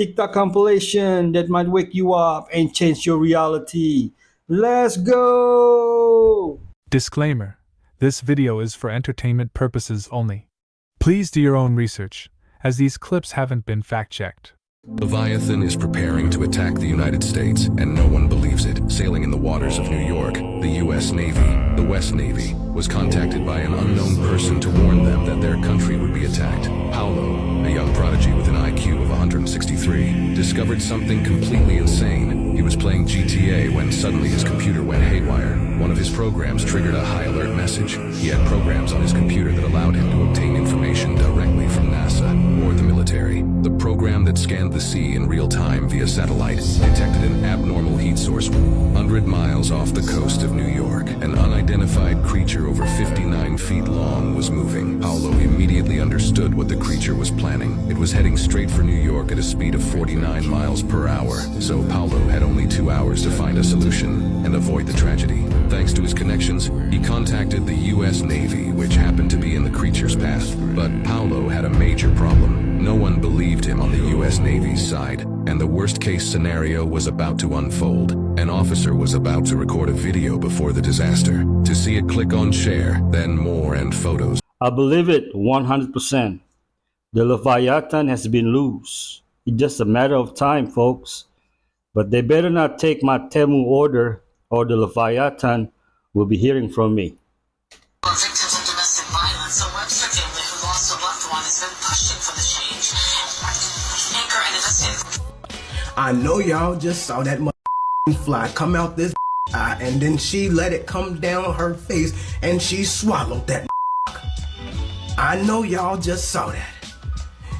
TikTok compilation that might wake you up and change your reality. Let's go! Disclaimer: this video is for entertainment purposes only. Please do your own research, as these clips haven't been fact-checked. Leviathan is preparing to attack the United States, and no one believes it. Sailing in the waters of New York, the U.S. Navy, the West Navy, was contacted by an unknown person to warn them that their country would be attacked. Paulo, a young prodigy with an IQ of 163, discovered something completely insane. He was playing GTA when suddenly his computer went haywire. One of his programs triggered a high alert message. He had programs on his computer that allowed him to obtain information directly from NASA or the military. The program that scanned the sea in real time via satellite detected an abnormal heat source 100 miles off the coast of New York. An unidentified creature over 59 feet long was moving. Paulo immediately understood what the creature was planning. It was heading straight for New York at a speed of 49 miles per hour. So Paulo had only 2 hours to find a solution and avoid the tragedy. Thanks to his connections, he contacted the U.S. Navy, which happened to be in the creature's path. But Paulo had a major problem. No one believed him on the U.S. Navy's side, and the worst-case scenario was about to unfold. An officer was about to record a video before the disaster. To see it, click on share, then more and photos. I believe it 100%. The Leviathan has been loose. It's just a matter of time, folks. But they better not take my Temu order, or the Leviathan will be hearing from me. Victims of domestic violence, a Webster family who lost a loved one has been pushing for the change. Anchor and investigator. I know y'all just saw that fly come out this eye, and then she let it come down her face, and she swallowed that. I know y'all just saw that.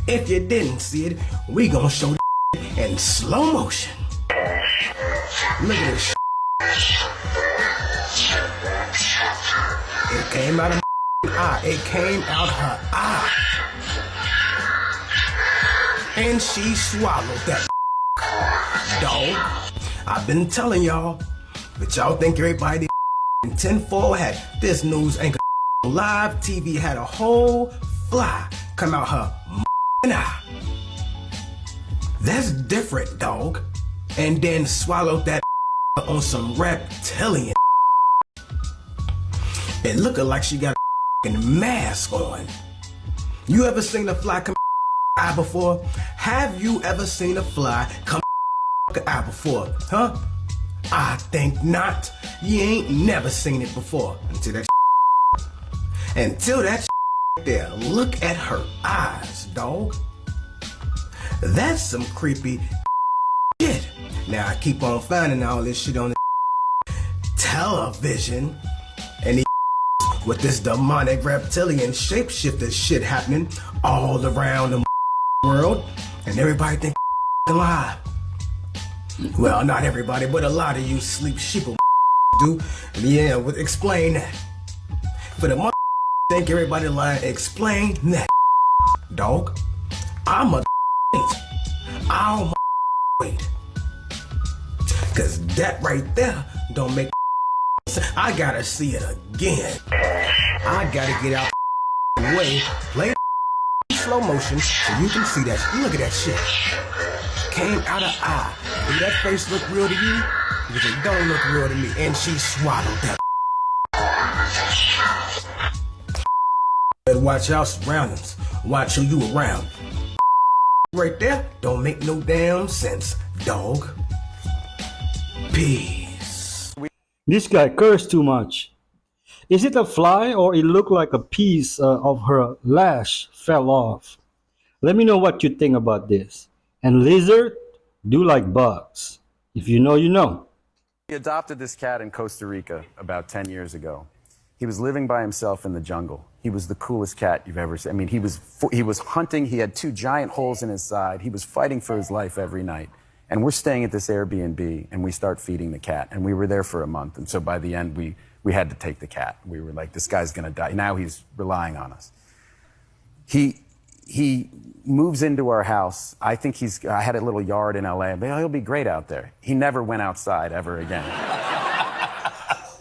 If you didn't see it, we gonna show in slow motion. Look at this. It came out of eye. It came out her eye. And she swallowed that dog. I've been telling y'all, but y'all think everybody in 10-4 had this news anchor live TV had a whole fly come out her eye. That's different, dog. And then swallowed that on some reptilian. It looking like she got a mask on. You ever seen a fly come eye before? Have you ever seen a fly come eye before? Huh? I think not. You ain't never seen it before until that there. Look at her eyes, dog. That's some creepy shit. Now I keep on finding all this shit on the television, and with this demonic reptilian shapeshifter shit happening all around the world, and everybody think alive. Well, not everybody, but a lot of you sleep sheeple do. Yeah, explain that. For the think everybody lying, explain that, dog. I'm a I'll wait. Cause that right there don't make sense. I gotta see it again. I gotta get out the way, play slow motion so you can see that. Look at that shit. Came out of eye. Did that face look real to you? Because it don't look real to me. And she swallowed that. Better watch your surroundings. Watch who you around. Right there don't make no damn sense, dog. Peace. This guy cursed too much. Is it a fly, or it looked like a piece of her lash fell off? Let me know what you think about this. And lizard do like bugs. If you know, you know. He adopted this cat in Costa Rica about 10 years ago. He was living by himself in the jungle. He was the coolest cat you've ever seen. I mean, he was hunting. He had 2 giant holes in his side. He was fighting for his life every night. And we're staying at this Airbnb, and we start feeding the cat. And we were there for a month. And so by the end, we had to take the cat. We were like, this guy's going to die. Now he's relying on us. He moves into our house. I think I had a little yard in LA. But he'll be great out there. He never went outside ever again.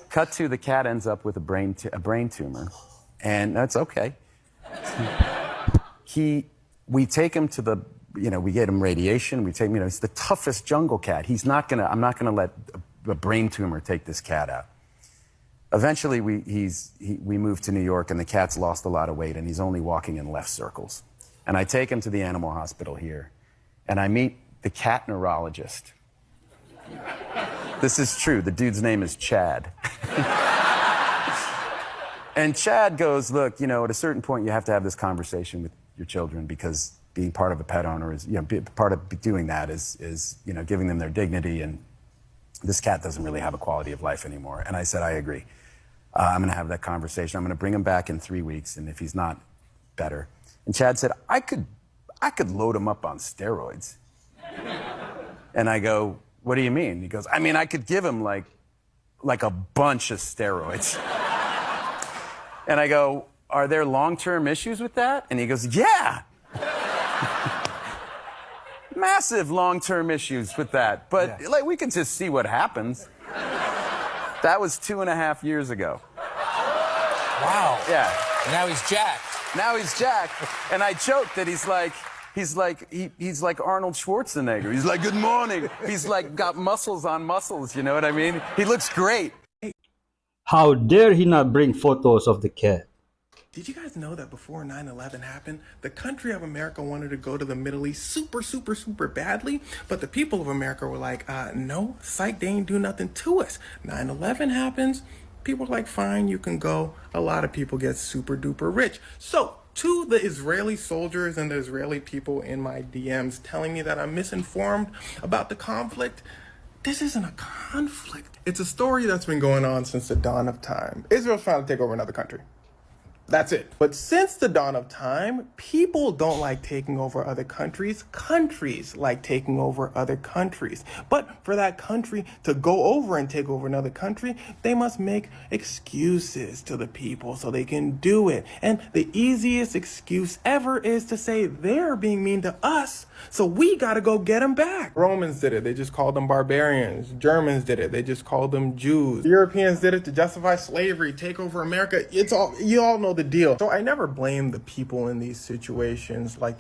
Cut to, the cat ends up with a brain tumor. And that's okay. We take him to the we get him radiation. We take, he's the toughest jungle cat. I'm not gonna let a brain tumor take this cat out. Eventually, we moved to New York, and the cat's lost a lot of weight, and he's only walking in left circles. And I take him to the animal hospital here, and I meet the cat neurologist. This is true. The dude's name is Chad. And Chad goes, look, at a certain point, you have to have this conversation with your children, because being part of a pet owner is, part of doing that is giving them their dignity, and this cat doesn't really have a quality of life anymore. And I said, I agree. I'm going to have that conversation. I'm going to bring him back in 3 weeks, and if he's not better. And Chad said, I could load him up on steroids. And I go, what do you mean? He goes, I could give him like a bunch of steroids. And I go, are there long-term issues with that? And he goes, yeah. Massive long-term issues with that. But we can just see what happens. That was 2.5 years ago. Wow. Yeah. And now he's jacked. Now he's jacked. And I joke that he's like Arnold Schwarzenegger. He's like, good morning. He's like got muscles on muscles, you know what I mean? He looks great. How dare he not bring photos of the cat? Did you guys know that before 9/11 happened, the country of America wanted to go to the Middle East super badly, but the people of America were like, no, psych, they ain't do nothing to us. 9/11 happens, people are like, fine, you can go. A lot of people get super duper rich. So, to the Israeli soldiers and the Israeli people in my DMs telling me that I'm misinformed about the conflict, this isn't a conflict. It's a story that's been going on since the dawn of time. Israel's trying to take over another country. That's it. But since the dawn of time, people don't like taking over other countries. Countries like taking over other countries. But for that country to go over and take over another country, they must make excuses to the people so they can do it. And the easiest excuse ever is to say they're being mean to us, so we gotta go get them back. Romans did it. They just called them barbarians. Germans did it. They just called them Jews. Europeans did it to justify slavery, take over America. You all know the deal. So I never blame the people in these situations, like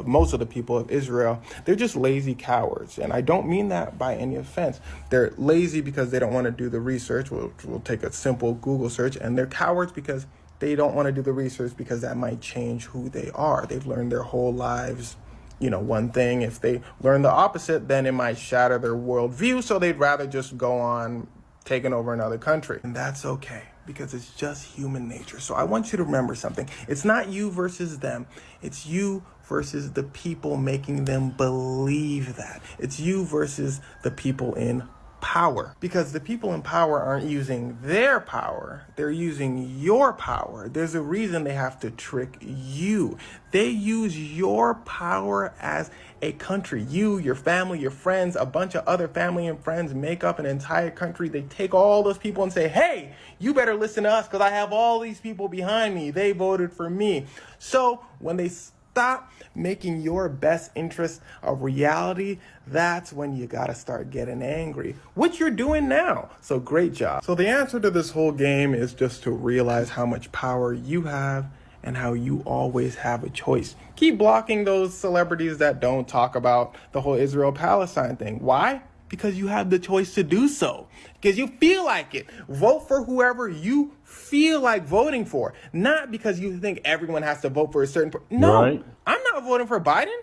most of the people of Israel. They're just lazy cowards. And I don't mean that by any offense. They're lazy because they don't want to do the research. We'll take a simple Google search. And they're cowards because they don't want to do the research, because that might change who they are. They've learned their whole lives one thing. If they learn the opposite, then it might shatter their worldview. So they'd rather just go on taking over another country. And that's okay, because it's just human nature. So I want you to remember something. It's not you versus them. It's you versus the people making them believe that. It's you versus the people in power, because the people in power aren't using their power, they're using your power. There's a reason they have to trick you. They use your power as a country. You, your family, your friends, a bunch of other family and friends make up an entire country. They take all those people and say, hey, you better listen to us because I have all these people behind me. They voted for me. So when they stop making your best interest a reality, that's when you gotta start getting angry, which you're doing now. So great job. So the answer to this whole game is just to realize how much power you have and how you always have a choice. Keep blocking those celebrities that don't talk about the whole Israel-Palestine thing. Why? Because you have the choice to do so. Because you feel like it. Vote for whoever you feel like voting for. Not because you think everyone has to vote for a certain person. No, right. I'm not voting for Biden.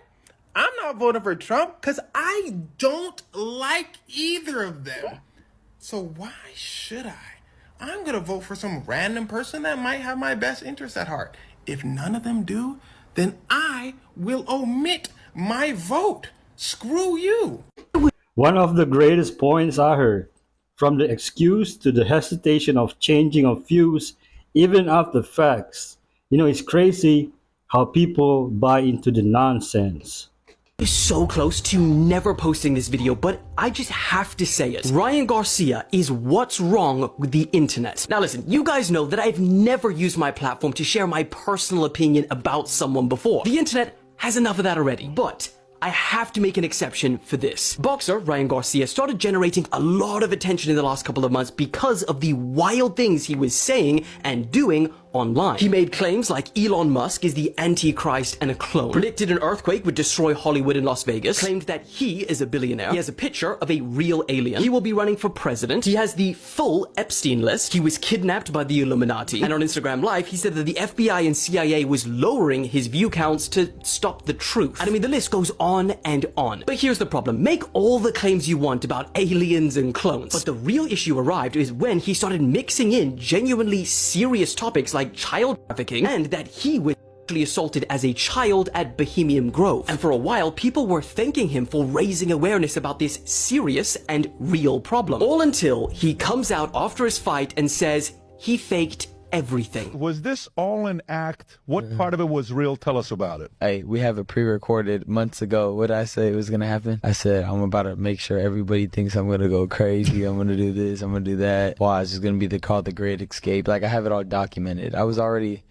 I'm not voting for Trump because I don't like either of them. So why should I? I'm going to vote for some random person that might have my best interests at heart. If none of them do, then I will omit my vote. Screw you. One of the greatest points I heard, from the excuse to the hesitation of changing of views, even after facts. It's crazy how people buy into the nonsense. So close to never posting this video, but I just have to say it. Ryan Garcia is what's wrong with the internet. Now listen, you guys know that I've never used my platform to share my personal opinion about someone before. The internet has enough of that already, but I have to make an exception for this. Boxer Ryan Garcia started generating a lot of attention in the last couple of months because of the wild things he was saying and doing online. He made claims like Elon Musk is the Antichrist and a clone, predicted an earthquake would destroy Hollywood and Las Vegas, claimed that he is a billionaire, he has a picture of a real alien, he will be running for president, he has the full Epstein list, he was kidnapped by the Illuminati, and on Instagram Live, he said that the FBI and CIA was lowering his view counts to stop the truth. And I mean, the list goes on and on. But here's the problem. Make all the claims you want about aliens and clones, but the real issue arrived is when he started mixing in genuinely serious topics like child trafficking and that he was assaulted as a child at Bohemian Grove. And for a while, people were thanking him for raising awareness about this serious and real problem. All until he comes out after his fight and says he faked everything. Was this all an act? What part of it was real? Tell us about it. Hey, we have it pre-recorded months ago. What did I say was going to happen? I said, I'm about to make sure everybody thinks I'm going to go crazy. I'm going to do this. I'm going to do that. Wow, it's just going to be called The Great Escape. Like, I have it all documented. I was already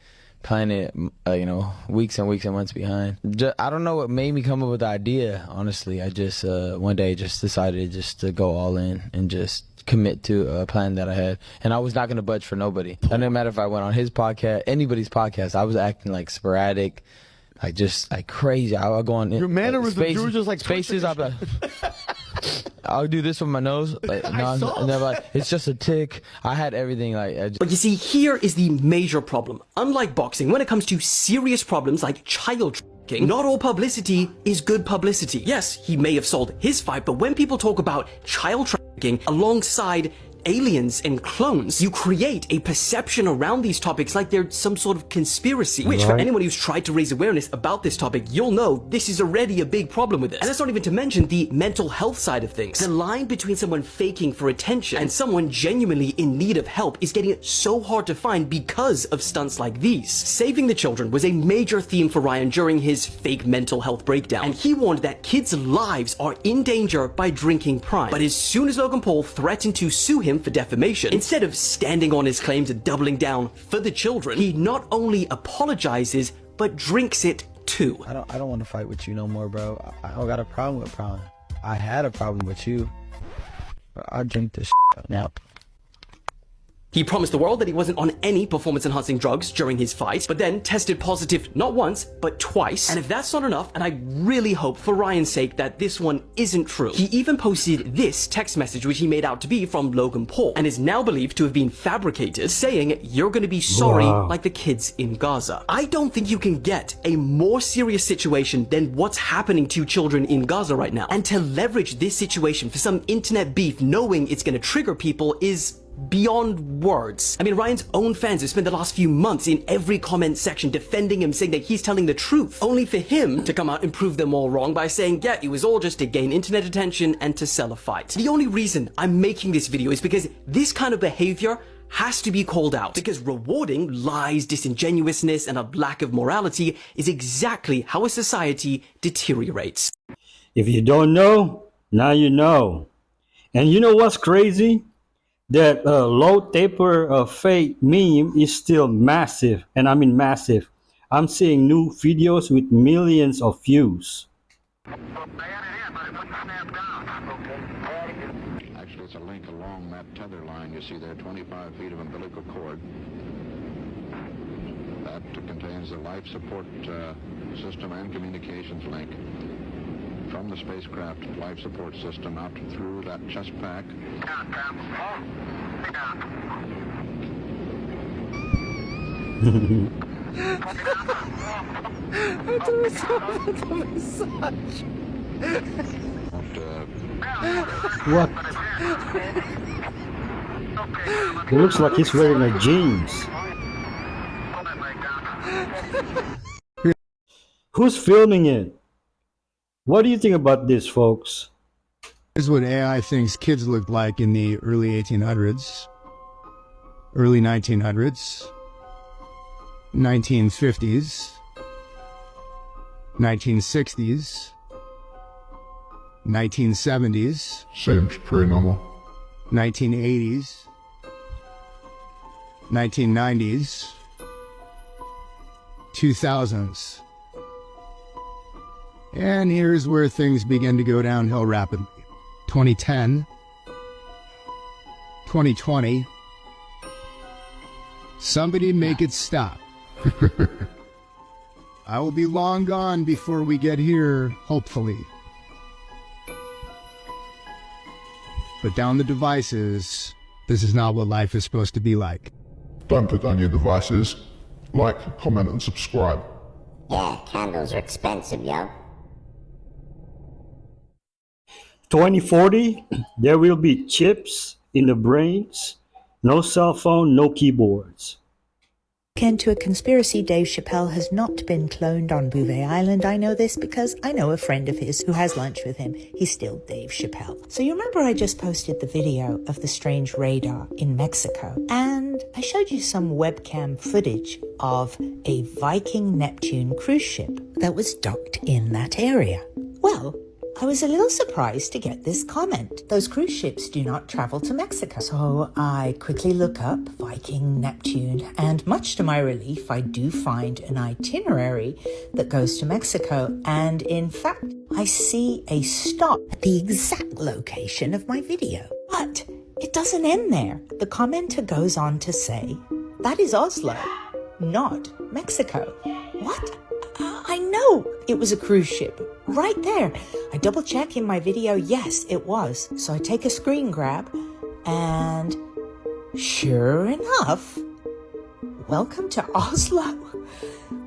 planning it, weeks and weeks and months behind. I don't know what made me come up with the idea, honestly. I just, one day, just decided just to go all in and just commit to a plan that I had, and I was not going to budge for nobody. It didn't matter if I went on his podcast, anybody's podcast. I was acting like sporadic, like just like crazy. I would go on your mannerisms. You were just like spaces. I'll do this with my nose. Like, no, like, it's just a tick. I had everything But you see, here is the major problem. Unlike boxing, when it comes to serious problems like child trafficking, not all publicity is good publicity. Yes, he may have sold his fight, but when people talk about child trafficking alongside aliens and clones, you create a perception around these topics like they're some sort of conspiracy, which for anyone who's tried to raise awareness about this topic, you'll know this is already a big problem with this. And that's not even to mention the mental health side of things. The line between someone faking for attention and someone genuinely in need of help is getting so hard to find because of stunts like these. Saving the children was a major theme for Ryan during his fake mental health breakdown, and he warned that kids' lives are in danger by drinking Prime. But as soon as Logan Paul threatened to sue him for defamation, instead of standing on his claims and doubling down for the children, he not only apologizes but drinks it too. I don't want to fight with you no more, bro. I don't got a problem with Prime. I had a problem with you. I'll drink this now. He promised the world that he wasn't on any performance-enhancing drugs during his fight, but then tested positive not once, but twice. And if that's not enough, and I really hope for Ryan's sake that this one isn't true, he even posted this text message which he made out to be from Logan Paul, and is now believed to have been fabricated, saying, "You're gonna be sorry like the kids in Gaza." I don't think you can get a more serious situation than what's happening to children in Gaza right now. And to leverage this situation for some internet beef knowing it's gonna trigger people is beyond words. I mean, Ryan's own fans have spent the last few months in every comment section defending him, saying that he's telling the truth, only for him to come out and prove them all wrong by saying, yeah, it was all just to gain internet attention and to sell a fight. The only reason I'm making this video is because this kind of behavior has to be called out, because rewarding lies, disingenuousness, and a lack of morality is exactly how a society deteriorates. If you don't know, now you know. And you know what's crazy? That low taper fake meme is still massive, and I mean massive. I'm seeing new videos with millions of views. Actually, it's a link along that tether line. You see there, 25 feet of umbilical cord. That contains the life support system and communications link from the spacecraft life support system out through that chest pack. What? It looks like he's wearing a jeans. Who's filming it? What do you think about this, folks? This is what AI thinks kids looked like in the early 1800s, early 1900s, 1950s, 1960s, 1970s. Seems pretty normal. 1980s, 1990s, 2000s. And here's where things begin to go downhill rapidly. 2010, 2020, Somebody make it stop. I will be long gone before we get here, hopefully. But down the devices, this is not what life is supposed to be like. Don't put on your devices. Like, comment, and subscribe. Yeah, candles are expensive, yo. 2040, there will be chips in the brains, no cell phone, no keyboards. Akin to a conspiracy, Dave Chappelle has not been cloned on Bouvet Island. I know this because I know a friend of his who has lunch with him. He's still Dave Chappelle. So you remember I just posted the video of the strange radar in Mexico, and I showed you some webcam footage of a Viking Neptune cruise ship that was docked in that area. Well, I was a little surprised to get this comment. Those cruise ships do not travel to Mexico. So I quickly look up Viking Neptune, and much to my relief, I do find an itinerary that goes to Mexico. And in fact, I see a stop at the exact location of my video. But it doesn't end there. The commenter goes on to say, that is Oslo, not Mexico. What? I know it was a cruise ship. Right there. I double check in my video. Yes, it was. So I take a screen grab and sure enough, welcome to Oslo.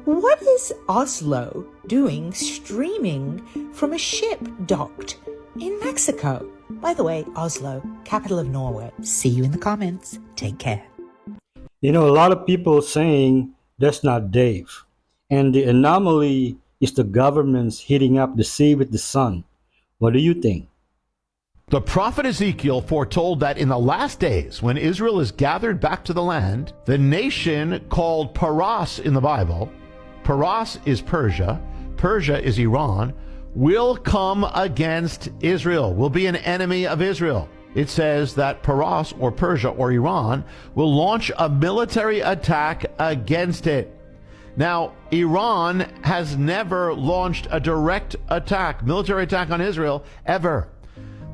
What is Oslo doing streaming from a ship docked in Mexico? By the way, Oslo, capital of Norway. See you in the comments. Take care. You know, a lot of people saying that's not Dave. And the anomaly is the government's heating up the sea with the sun. What do you think? The prophet Ezekiel foretold that in the last days, when Israel is gathered back to the land, the nation called Paras in the Bible, Paras is Persia, Persia is Iran, will come against Israel, will be an enemy of Israel. It says that Paras, or Persia, or Iran, will launch a military attack against it. Now, Iran has never launched a direct attack, military attack on Israel, ever.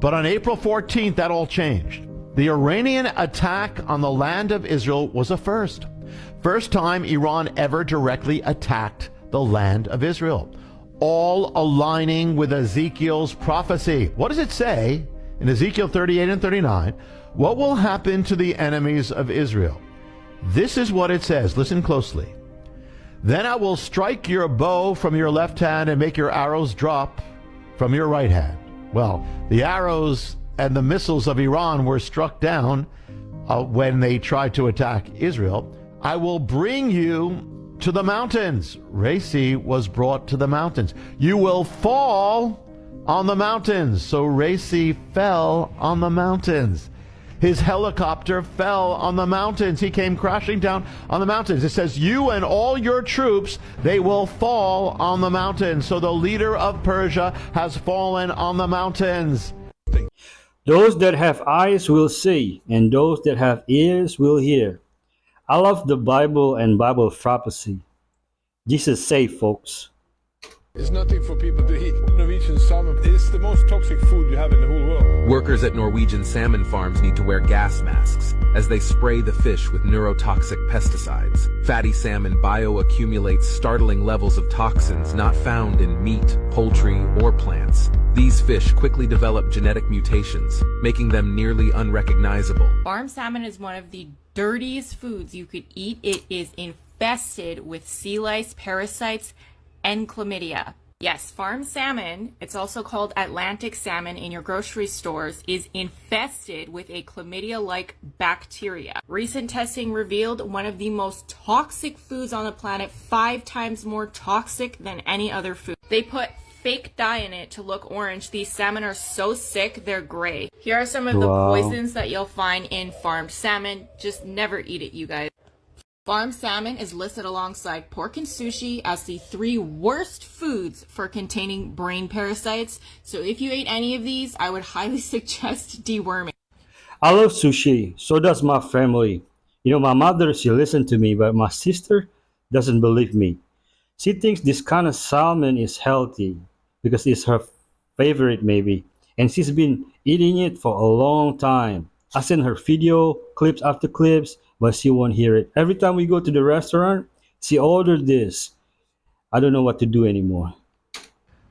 But on April 14th, that all changed. The Iranian attack on the land of Israel was a first. First time Iran ever directly attacked the land of Israel. All aligning with Ezekiel's prophecy. What does it say in Ezekiel 38 and 39? What will happen to the enemies of Israel? This is what it says. Listen closely. Then I will strike your bow from your left hand and make your arrows drop from your right hand. Well, the arrows and the missiles of Iran were struck down when they tried to attack Israel. I will bring you to the mountains. Raisi was brought to the mountains. You will fall on the mountains. So Raisi fell on the mountains. His helicopter fell on the mountains. He came crashing down on the mountains. It says, you and all your troops, they will fall on the mountains. So the leader of Persia has fallen on the mountains. Those that have eyes will see, and those that have ears will hear. I love the Bible and Bible prophecy. Jesus said, folks. It's nothing for people to eat. Norwegian salmon is the most toxic food you have in the whole world. Workers at Norwegian salmon farms need to wear gas masks as they spray the fish with neurotoxic pesticides. Fatty salmon bioaccumulates startling levels of toxins not found in meat, poultry, or plants. These fish quickly develop genetic mutations, making them nearly unrecognizable. Farm salmon is one of the dirtiest foods you could eat. It is infested with sea lice, parasites, and chlamydia. Yes, farm salmon, it's also called Atlantic salmon in your grocery stores, is infested with a chlamydia-like bacteria. Recent testing revealed one of the most toxic foods on the planet, 5 times more toxic than any other food. They put fake dye in it to look orange. These salmon are so sick, they're gray. Here are some of the poisons that you'll find in farmed salmon. Just never eat it, you guys. Farmed salmon is listed alongside pork and sushi as the 3 worst foods for containing brain parasites. So if you ate any of these, I would highly suggest deworming. I love sushi. So does my family. You know, my mother, she listened to me, but my sister doesn't believe me. She thinks this kind of salmon is healthy because it's her favorite maybe. And she's been eating it for a long time. I send her video, clips after clips, but she won't hear it. Every time we go to the restaurant, she ordered this. I don't know what to do anymore.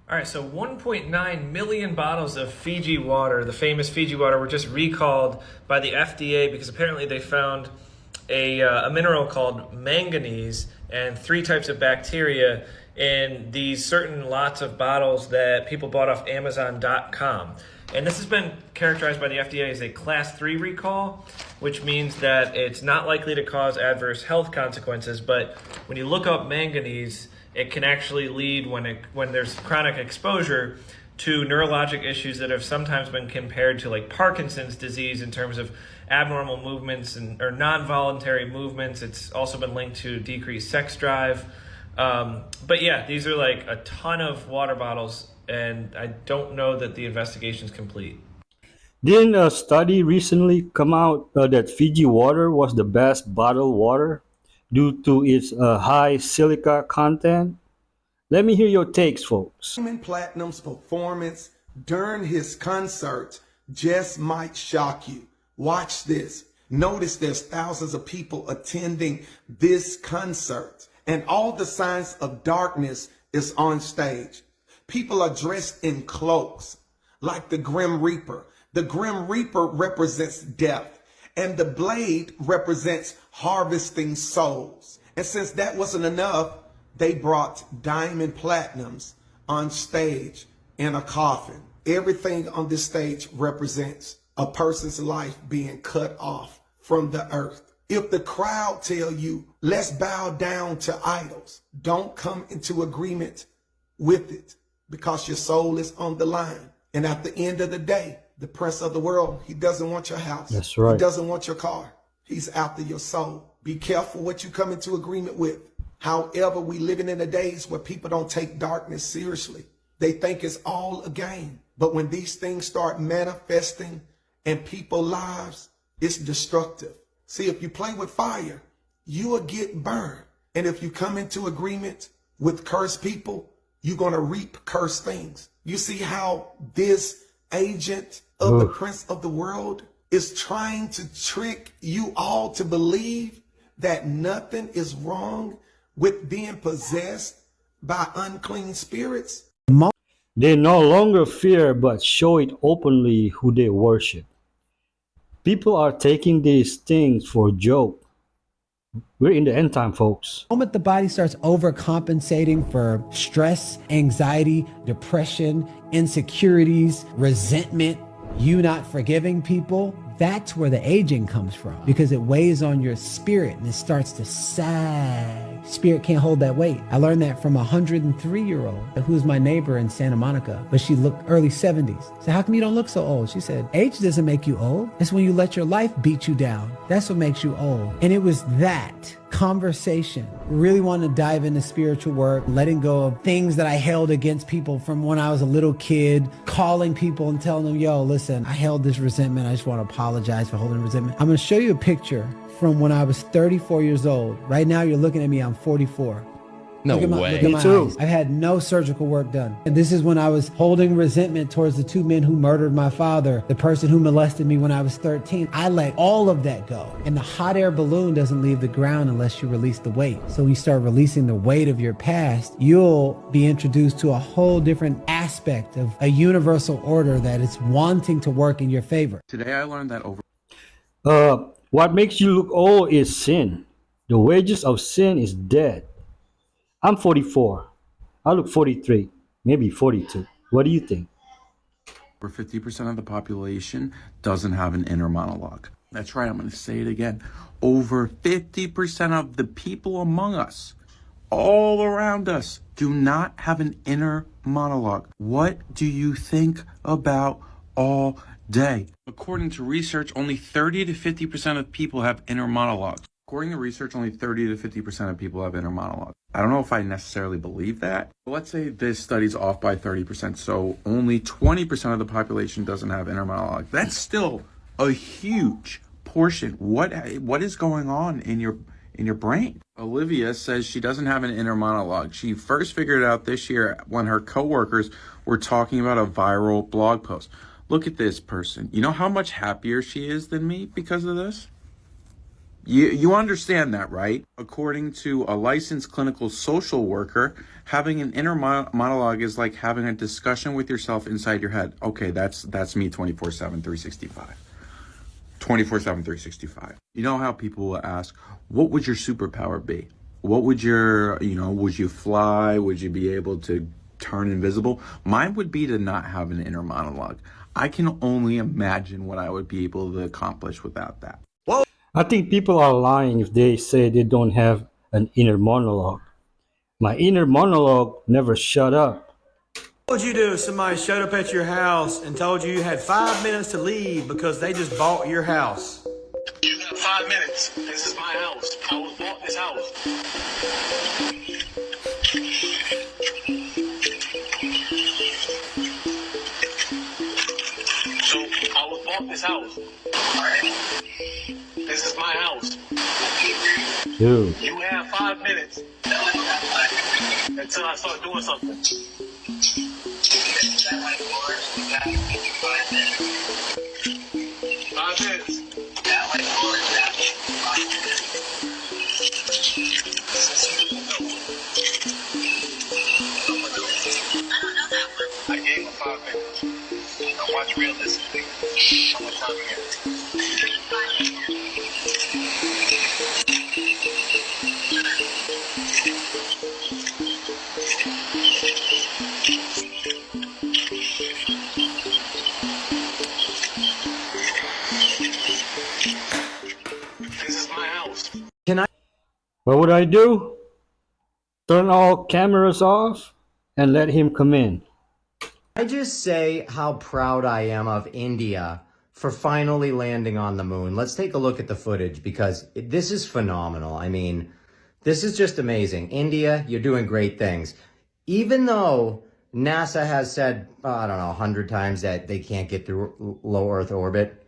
All right, so 1.9 million bottles of Fiji water, the famous Fiji water, were just recalled by the FDA because apparently they found a mineral called manganese and 3 types of bacteria in these certain lots of bottles that people bought off Amazon.com. And this has been characterized by the FDA as a class 3 recall, which means that it's not likely to cause adverse health consequences. But when you look up manganese, it can actually lead, when there's chronic exposure, to neurologic issues that have sometimes been compared to like Parkinson's disease in terms of abnormal movements or non-voluntary movements. It's also been linked to decreased sex drive. But yeah, these are like a ton of water bottles, and I don't know that the investigation's complete. Didn't a study recently come out that Fiji water was the best bottled water due to its high silica content? Let me hear your takes, folks. Diamond Platinum's performance during his concert just might shock you. Watch this. Notice there's thousands of people attending this concert, and all the signs of darkness is on stage. People are dressed in cloaks like the Grim Reaper. The Grim Reaper represents death, and the blade represents harvesting souls. And since that wasn't enough, they brought diamond platinums on stage in a coffin. Everything on this stage represents a person's life being cut off from the earth. If the crowd tell you, let's bow down to idols, don't come into agreement with it because your soul is on the line. And at the end of the day, the prince of the world, he doesn't want your house. That's right. He doesn't want your car. He's after your soul. Be careful what you come into agreement with. However, we living in the days where people don't take darkness seriously. They think it's all a game. But when these things start manifesting in people's lives, it's destructive. See, if you play with fire, you will get burned. And if you come into agreement with cursed people, you're going to reap cursed things. You see how this agent of the prince of the world is trying to trick you all to believe that nothing is wrong with being possessed by unclean spirits? They no longer fear but show it openly who they worship. People are taking these things for a joke. We're in the end time, folks. The moment the body starts overcompensating for stress, anxiety, depression, insecurities, resentment, you not forgiving people, that's where the aging comes from, because it weighs on your spirit and it starts to sag. Spirit can't hold that weight. I learned that from a 103-year-old who's my neighbor in Santa Monica, but she looked early 70s. So how come you don't look so old? She said, age doesn't make you old. It's when you let your life beat you down. That's what makes you old. And it was that conversation. Really wanted to dive into spiritual work, letting go of things that I held against people from when I was a little kid, calling people and telling them, yo, listen, I held this resentment. I just want to apologize for holding resentment. I'm going to show you a picture from when I was 34 years old. Right now, you're looking at me, I'm 44. No Look way. at my eyes. I've had no surgical work done. And this is when I was holding resentment towards the 2 men who murdered my father, the person who molested me when I was 13. I let all of that go. And the hot air balloon doesn't leave the ground unless you release the weight. So when you start releasing the weight of your past, you'll be introduced to a whole different aspect of a universal order that is wanting to work in your favor. Today I learned that over. What makes you look old is sin. The wages of sin is death. I'm 44. I look 43, maybe 42. What do you think? Over 50% of the population doesn't have an inner monologue. That's right, I'm going to say it again. Over 50% of the people among us, all around us, do not have an inner monologue. What do you think about all day? According to research, only 30 to 50% of people have inner monologues. According to research, only 30 to 50% of people have inner monologue. I don't know if I necessarily believe that. But let's say this study's off by 30%, so only 20% of the population doesn't have inner monologue. That's still a huge portion. What is going on in your brain? Olivia says she doesn't have an inner monologue. She first figured it out this year when her coworkers were talking about a viral blog post. Look at this person. You know how much happier she is than me because of this? You understand that, right? According to a licensed clinical social worker, having an inner monologue is like having a discussion with yourself inside your head. Okay, that's me 24/7, 365. 24/7, 365. You know how people will ask, what would your superpower be? What would your, would you fly? Would you be able to turn invisible? Mine would be to not have an inner monologue. I can only imagine what I would be able to accomplish without that. I think people are lying if they say they don't have an inner monologue. My inner monologue never shut up. What would you do if somebody showed up at your house and told you you had 5 minutes to leave because they just bought your house? You got 5 minutes. This is my house. I was bought this house. So I was bought this house. Alright? This is my house. Dude. You have 5 minutes until I start doing something. 5 minutes. I gave him 5 minutes. Now watch realistically. How much time you get? This is my house. What would I do? Turn all cameras off and let him come in. I just say how proud I am of India for finally landing on the moon. Let's take a look at the footage because this is phenomenal. I mean, this is just amazing. India, you're doing great things. Even though NASA has said, I don't know, 100 times that they can't get through low Earth orbit,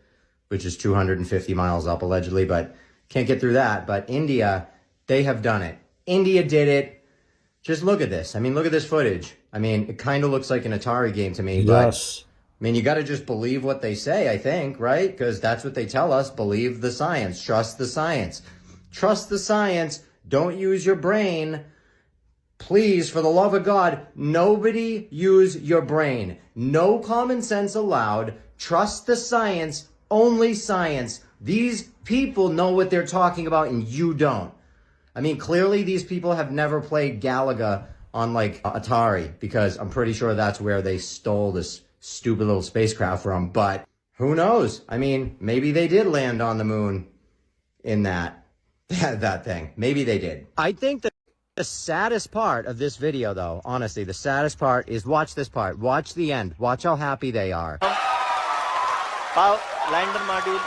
which is 250 miles up allegedly, but can't get through that. But India, they have done it. India did it. Just look at this. I mean, look at this footage. I mean, it kind of looks like an Atari game to me. Yes. But, I mean, you got to just believe what they say, I think, right? Because that's what they tell us. Believe the science. Trust the science. Trust the science. Don't use your brain. Please, for the love of God, nobody use your brain. No common sense allowed. Trust the science. Only science. These people know what they're talking about and you don't. I mean, clearly these people have never played Galaga on like Atari because I'm pretty sure that's where they stole this stupid little spacecraft from. But who knows? I mean, maybe they did land on the moon in that thing. Maybe they did. I think that the saddest part of this video, though, honestly, the saddest part is watch this part. Watch the end. Watch how happy they are. Lander module.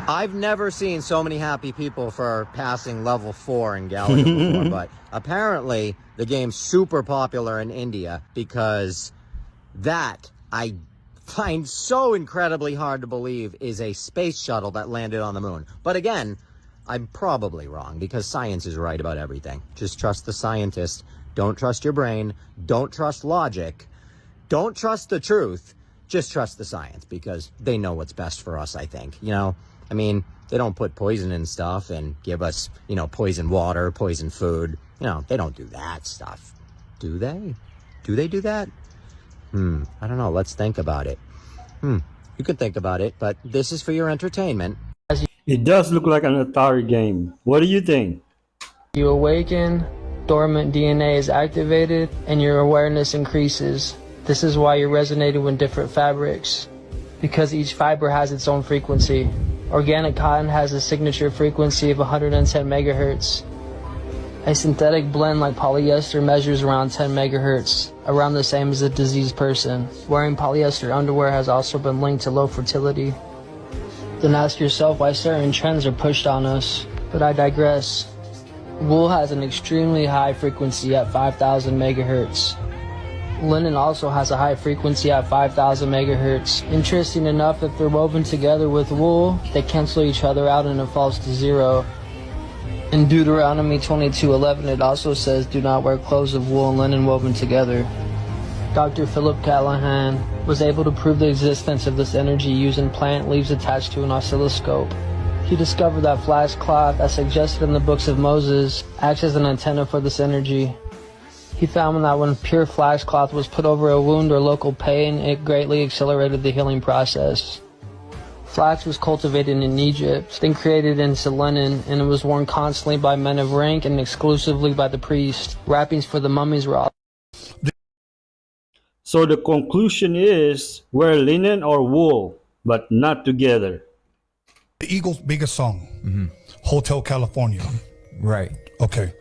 I've never seen so many happy people for passing level 4 in Galaga before, but apparently the game's super popular in India because that I find so incredibly hard to believe is a space shuttle that landed on the moon. But again, I'm probably wrong because science is right about everything. Just trust the scientist. Don't trust your brain. Don't trust logic. Don't trust the truth. Just trust the science because they know what's best for us, I think. You know, I mean, they don't put poison in stuff and give us, you know, poison water, poison food. You know, they don't do that stuff. Do they? Do they do that? I don't know. Let's think about it. You could think about it, but this is for your entertainment. It does look like an Atari game. What do you think? You awaken, dormant DNA is activated, and your awareness increases. This is why you're resonating with different fabrics, because each fiber has its own frequency. Organic cotton has a signature frequency of 110 megahertz. A synthetic blend like polyester measures around 10 megahertz, around the same as a diseased person. Wearing polyester underwear has also been linked to low fertility. Then ask yourself why certain trends are pushed on us. But I digress. Wool has an extremely high frequency at 5,000 megahertz. Linen also has a high frequency at 5,000 megahertz. Interesting enough, if they're woven together with wool, they cancel each other out and it falls to zero. In Deuteronomy 22:11, it also says, do not wear clothes of wool and linen woven together. Dr. Philip Callahan was able to prove the existence of this energy using plant leaves attached to an oscilloscope. He discovered that flax cloth, as suggested in the books of Moses, acts as an antenna for this energy. He found that when pure flax cloth was put over a wound or local pain, it greatly accelerated the healing process. Flax was cultivated in Egypt, then created into linen, and it was worn constantly by men of rank and exclusively by the priest. Wrappings for the mummies were So the conclusion is wear linen or wool, but not together. The Eagles' biggest song, Hotel California. Right. Okay.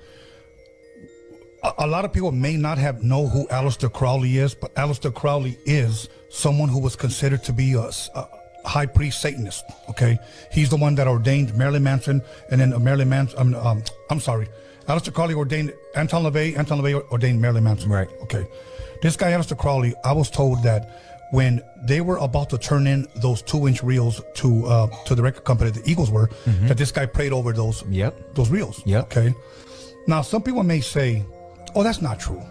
A lot of people may not know who Aleister Crowley is, but Aleister Crowley is someone who was considered to be a high priest Satanist. Okay, he's the one that ordained Marilyn Manson, and then Marilyn Manson. I'm sorry, Aleister Crowley ordained Anton LaVey. Anton LaVey ordained Marilyn Manson. Right. Okay, this guy Aleister Crowley. I was told that when they were about to turn in those 2-inch reels to the record company, the Eagles were, that this guy prayed over those those reels. Okay. Now some people may say, oh, that's not true.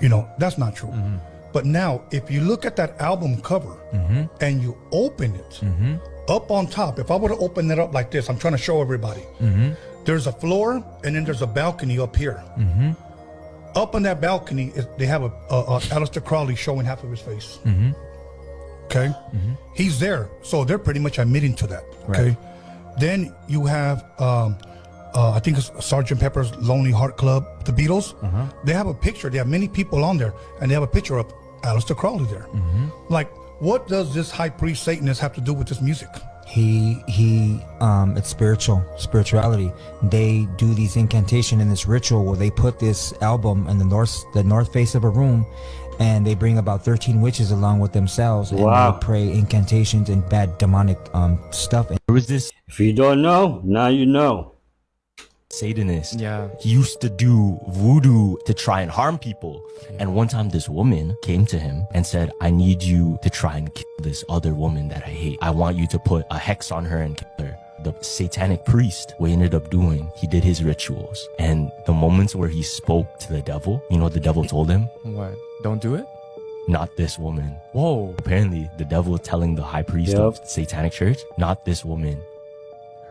You know, that's not true. But now, if you look at that album cover and you open it, up on top, if I were to open it up like this, I'm trying to show everybody, there's a floor and then there's a balcony up here. Up on that balcony, they have a Aleister Crowley showing half of his face. Okay? He's there. So they're pretty much admitting to that. Okay? Then you have... I think it's Sgt. Pepper's Lonely Heart Club, the Beatles. They have a picture. They have many people on there, and they have a picture of Aleister Crowley there. Like, what does this high priest Satanist have to do with this music? It's spirituality. They do these incantation in this ritual where they put this album in the north face of a room, and they bring about 13 witches along with themselves, and they pray incantations and bad demonic stuff. And there was this. If you don't know, now you know. Satanist. Yeah. He used to do voodoo to try and harm people. And one time this woman came to him and said, I need you to try and kill this other woman that I hate. I want you to put a hex on her and kill her. The satanic priest, what he ended up doing, he did his rituals. And the moments where he spoke to the devil, you know what the devil told him? What? Don't do it? Not this woman. Whoa. Apparently, the devil telling the high priest of the satanic church, not this woman.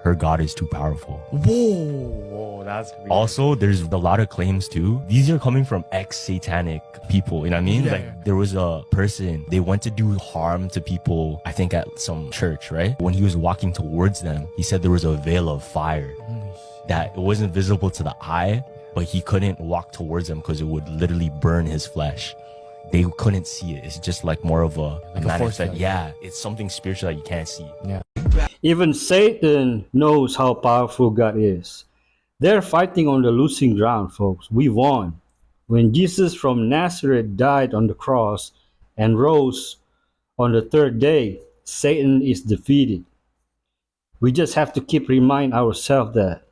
Her God is too powerful. Whoa, that's weird. Also, there's a lot of claims too. These are coming from ex-satanic people, you know what I mean? Like, there was a person, they went to do harm to people, I think at some church, right? When he was walking towards them, he said there was a veil of fire that it wasn't visible to the eye, but he couldn't walk towards them because it would literally burn his flesh. They couldn't see it. It's just like more of a manifest. Yeah, it's something spiritual that you can't see. Yeah. Even Satan knows how powerful God is. They're fighting on the losing ground, folks. We won. When Jesus from Nazareth died on the cross and rose on the third day, Satan is defeated. We just have to keep remind ourselves that.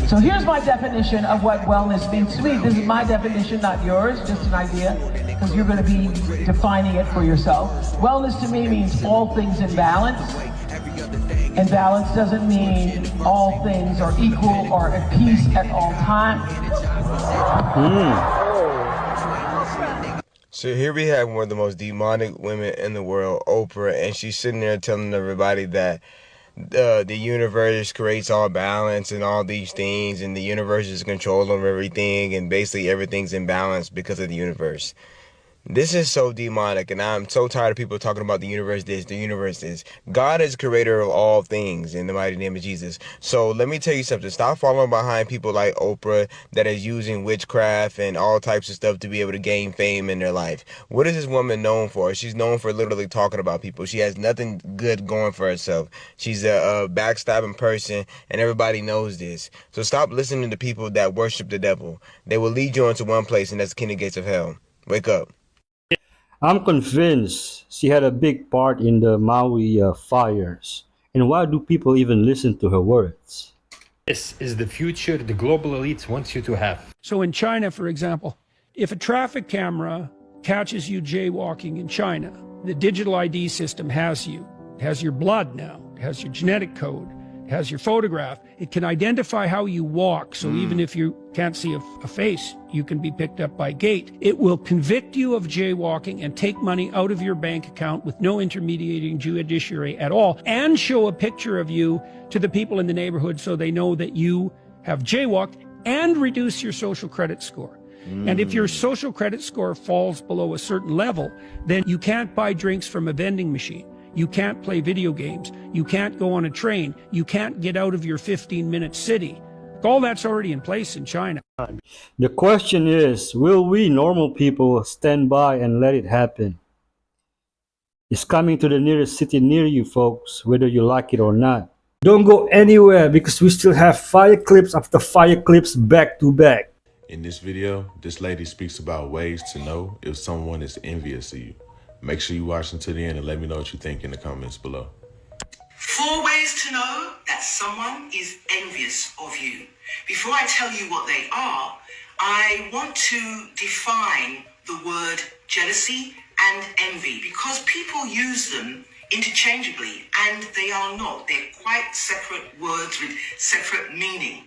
So here's my definition of what wellness means to me. This is my definition, not yours, just an idea, because you're going to be defining it for yourself. Wellness to me means all things in balance. And balance doesn't mean all things are equal or at peace at all times. So here we have one of the most demonic women in the world, Oprah, and she's sitting there telling everybody that the universe creates all balance and all these things, and the universe is control of everything, and basically everything's in balance because of the universe. This is so demonic, and I'm so tired of people talking about the universe this, the universe is. God is creator of all things in the mighty name of Jesus. So let me tell you something. Stop following behind people like Oprah that is using witchcraft and all types of stuff to be able to gain fame in their life. What is this woman known for? She's known for literally talking about people. She has nothing good going for herself. She's a backstabbing person, and everybody knows this. So stop listening to people that worship the devil. They will lead you into one place, and that's the kingdom gates of hell. Wake up. I'm convinced she had a big part in the Maui fires. And why do people even listen to her words? This is the future the global elites want you to have. So in China, for example, if a traffic camera catches you jaywalking in China, the digital ID system has you. It has your blood now. It has your genetic code. It has your photograph. It can identify how you walk. So even if you can't see a face, you can be picked up by gate. It will convict you of jaywalking and take money out of your bank account with no intermediating judiciary at all, and show a picture of you to the people in the neighborhood so they know that you have jaywalked, and reduce your social credit score. And if your social credit score falls below a certain level, then you can't buy drinks from a vending machine. You can't play video games. You can't go on a train. You can't get out of your 15-minute city. All that's already in place in China. The question is, will we normal people stand by and let it happen? It's coming to the nearest city near you, folks, whether you like it or not. Don't go anywhere because we still have fire clips after fire clips back to back. In this video, this lady speaks about ways to know if someone is envious of you. Make sure you watch until the end and let me know what you think in the comments below. 4 ways to know that someone is envious of you. Before I tell you what they are, I want to define the word jealousy and envy because people use them interchangeably and they are not. They're quite separate words with separate meaning.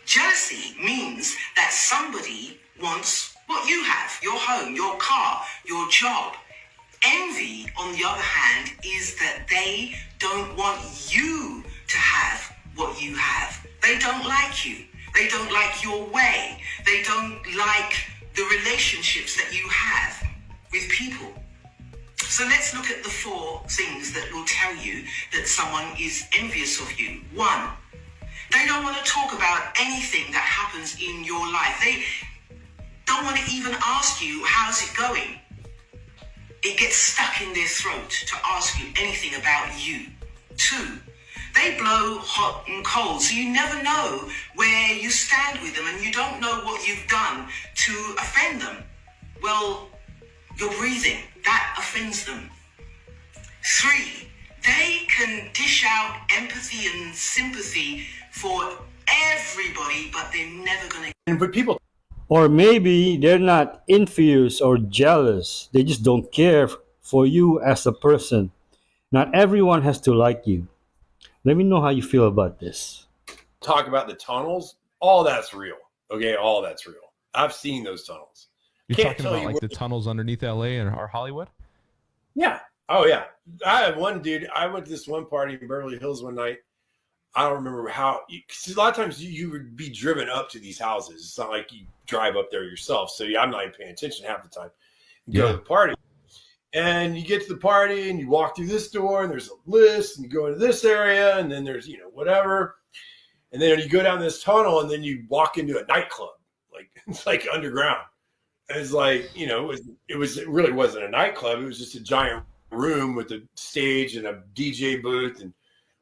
Jealousy means that somebody wants what you have, your home, your car, your job. Envy, on the other hand, is that they don't want you to have what you have. They don't like you. They don't like your way. They don't like the relationships that you have with people. So let's look at the 4 things that will tell you that someone is envious of you. 1, they don't want to talk about anything that happens in your life. They don't want to even ask you, how's it going? It gets stuck in their throat to ask you anything about you. 2, they blow hot and cold, so you never know where you stand with them and you don't know what you've done to offend them. Well, your breathing, that offends them. 3, they can dish out empathy and sympathy for everybody, but they're never going to... But people... Or maybe they're not envious or jealous. They just don't care for you as a person. Not everyone has to like you. Let me know how you feel about this. Talk about the tunnels. All that's real. Okay, all that's real. I've seen those tunnels. You're talking about like the tunnels underneath LA or Hollywood? Yeah. Oh, yeah. I had one dude. I went to this one party in Beverly Hills one night. I don't remember how. Because a lot of times you would be driven up to these houses. It's not like you drive up there yourself. So I'm not even paying attention half the time. You go to the party. And you get to the party and you walk through this door and there's a list and you go into this area and then there's, whatever. And then you go down this tunnel and then you walk into a nightclub. Like, it's like underground. And it's like, it really wasn't a nightclub. It was just a giant room with a stage and a DJ booth and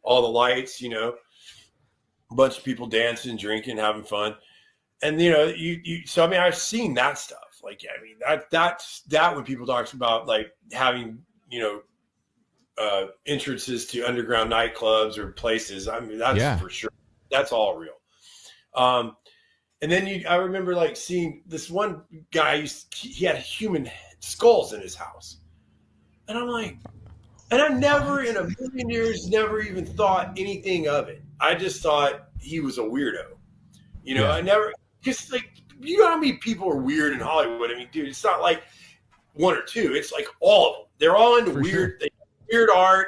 all the lights, a bunch of people dancing, drinking, having fun. And, so, I've seen that stuff. Like, that's when people talk about like having, entrances to underground nightclubs or places. That's for sure. That's all real. And then I remember like seeing this one guy, he had human skulls in his house. And I'm like, and I never in a million years, never even thought anything of it. I just thought he was a weirdo. I never, just like, you know how many people are weird in Hollywood? Dude, it's not like 1 or 2. It's like all of them. They're all into weird, they like weird art.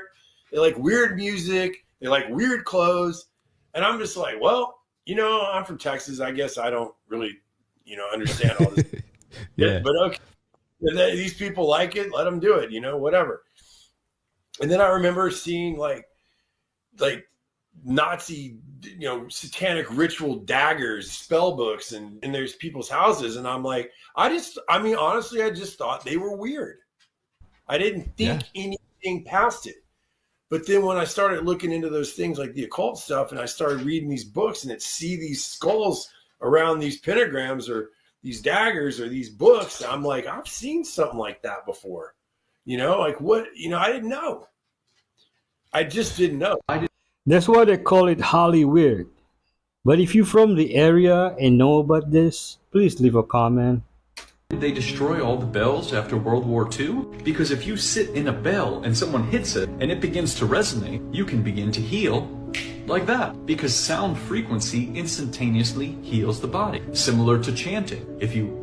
They like weird music. They like weird clothes. And I'm just like, well, I'm from Texas. I guess I don't really, understand all this. Yeah. But okay. These people like it. Let them do it, whatever. And then I remember seeing like Nazi, satanic ritual daggers, spell books, and there's people's houses. And I'm like, honestly, I just thought they were weird. I didn't think anything past it. But then when I started looking into those things like the occult stuff and I started reading these books and see these skulls around these pentagrams or these daggers or these books, I'm like, I've seen something like that before. Like what, I didn't know. I just didn't know. That's why they call it Hollywood. But if you're from the area and know about this, please leave a comment. Did they destroy all the bells after World War II? Because if you sit in a bell and someone hits it and it begins to resonate, you can begin to heal like that, because sound frequency instantaneously heals the body. Similar to chanting. If you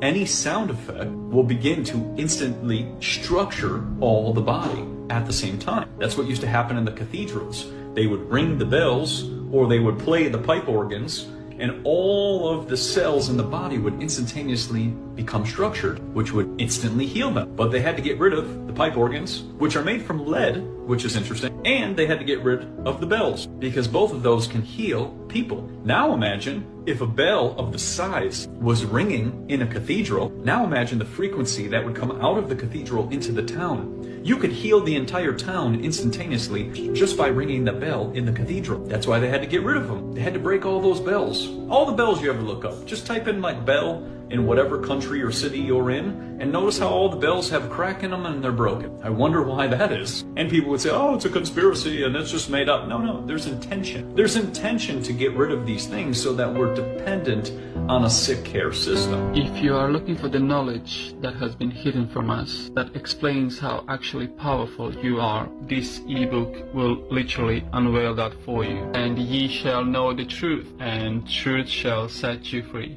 any sound effect will begin to instantly structure all the body at the same time. That's what used to happen in the cathedrals. They would ring the bells or they would play the pipe organs, and all of the cells in the body would instantaneously become structured, which would instantly heal them. But they had to get rid of the pipe organs, which are made from lead, which is interesting, and they had to get rid of the bells, because both of those can heal people. Now imagine if a bell of the size was ringing in a cathedral. Now imagine the frequency that would come out of the cathedral into the town. You could heal the entire town instantaneously just by ringing the bell in the cathedral. That's why they had to get rid of them. They had to break all those bells. All the bells you ever look up. Just type in like bell in whatever country or city you're in, and notice how all the bells have a crack in them and they're broken. I wonder why that is. And people would say, oh, it's a conspiracy and it's just made up. No, there's intention. There's intention to get rid of these things so that we're dependent on a sick care system. If you are looking for the knowledge that has been hidden from us, that explains how actually powerful you are, this ebook will literally unveil that for you. And ye shall know the truth, and truth shall set you free.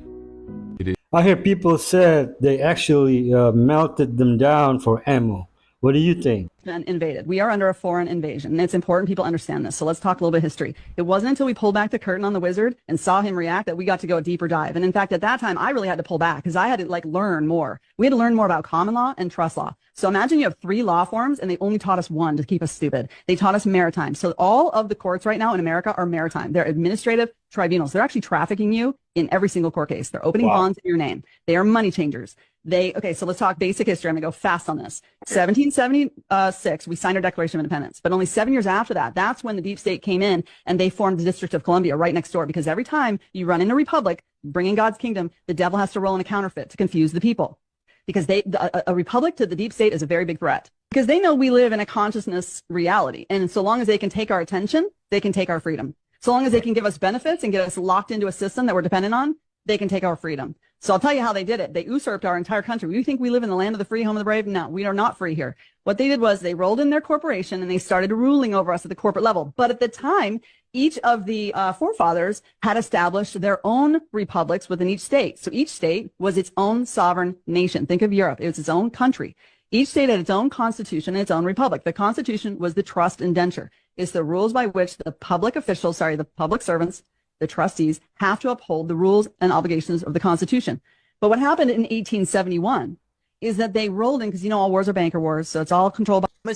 I hear people said they actually melted them down for ammo. What do you think? Been invaded. We are under a foreign invasion, and it's important people understand this. So let's talk a little bit of history. It wasn't until we pulled back the curtain on the wizard and saw him react that we got to go a deeper dive. And in fact, at that time, I really had to pull back because I had to learn more. We had to learn more about common law and trust law. So imagine you have 3 law forms and they only taught us one to keep us stupid. They taught us maritime. So all of the courts right now in America are maritime. They're administrative tribunals. They're actually trafficking you in every single court case. They're opening bonds in your name. They are money changers. Okay, so let's talk basic history. I'm going to go fast on this. 1776, we signed our Declaration of Independence. But only 7 years after that, that's when the deep state came in and they formed the District of Columbia right next door. Because every time you run in a republic, bringing God's kingdom, the devil has to roll in a counterfeit to confuse the people. Because a republic to the deep state is a very big threat. Because they know we live in a consciousness reality. And so long as they can take our attention, they can take our freedom. So long as they can give us benefits and get us locked into a system that we're dependent on, they can take our freedom. So I'll tell you how they did it. They usurped our entire country. We think we live in the land of the free, home of the brave. No, we are not free here. What they did was they rolled in their corporation and they started ruling over us at the corporate level. But at the time, each of the forefathers had established their own republics within each state. So each state was its own sovereign nation. Think of Europe. It was its own country. Each state had its own constitution and its own republic. The constitution was the trust indenture. It's the rules by which the public officials, the public servants, the trustees have to uphold the rules and obligations of the Constitution. But what happened in 1871 is that they rolled in, because all wars are banker wars, so it's all controlled by...